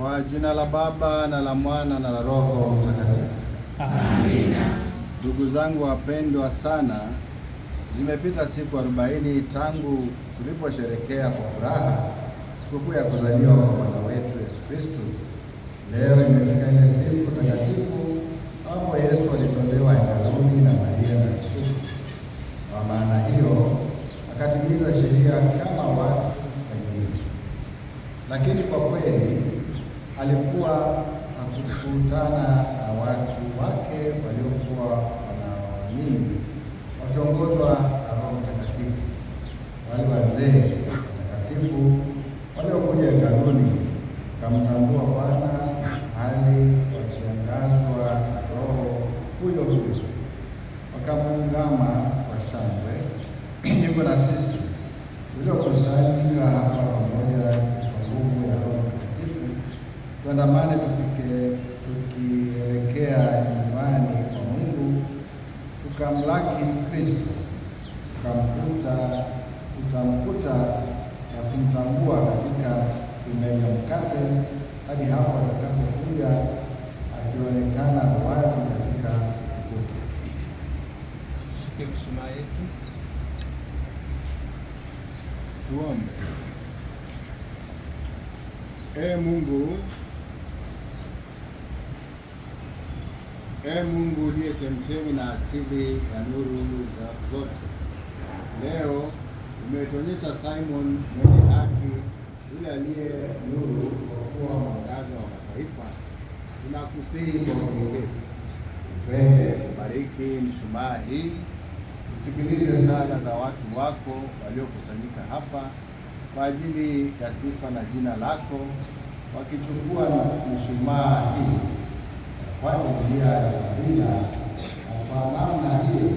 Kwa jina la Baba na la Mwana na la Roho Mtakatifu. Amina. Ndugu zangu wapendwa sana, zimepita siku 40 tangu tuliposherekea kwa furaha sikukuu ya kuzaliwa kwa Bwana wetu Yesu Kristo. Leo imefika ile siku takatifu ambapo Yesu alitolewa hekaluni na Maria na Yusufu. Kwa maana hiyo akatimiza sheria kama watu wengine, lakini kwa kweli alikuwa akukutana na watu wake waliokuwa wanaamini wakiongozwa na Roho Mtakatifu, wale wazee watakatifu waliokuja hekaluni wakamtambua Bwana hali wakiangazwa na Roho huyo huyo, wakamuungama kwa shangwe. Hivyo na sisi tuliokusanyika hapa pamoja kwa nguvu ya Roho Mtakatifu tuandamane tukielekea nyumbani kwa Mungu, tukamlaki Kristo, tutamkuta na kumtambua katika kumenya mkate hadi hapo atakapokuja akionekana wazi katika utukufu. Shike mishumaa yetu. Tuombe. Ee Mungu uliye chemchemi na asili ya nuru zote, leo umetuonyesha Simon mwenye haki, yule aliye nuru kwa kuwa mwangaza wa mataifa. Tunakusihi kwa unyenyekevu upende kubariki mshumaa hii, usikilize sala za watu wako waliokusanyika hapa kwa ajili ya sifa na jina lako, wakichukua mishumaa hii wafuate njia ya fadhila, na kwa namna hiyo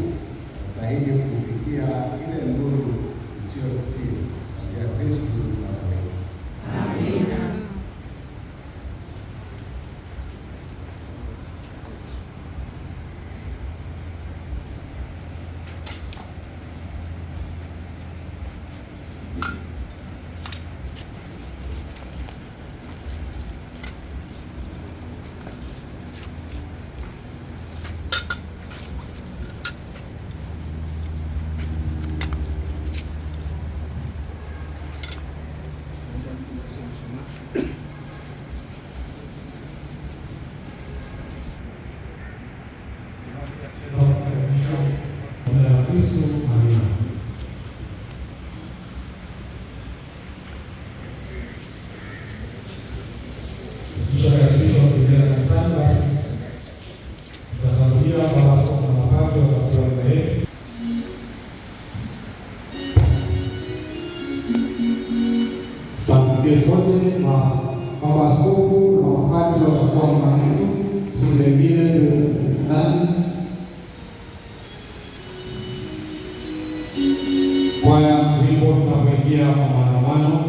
stahili kufikia ile nuru isiyofifia ya Kristo Bwana wetu. Amina. Sote mama askofu na mapadri watakuwa nyuma yetu, sisi wengine ndani. Kwaya wimbo tunapoingia kwa maandamano.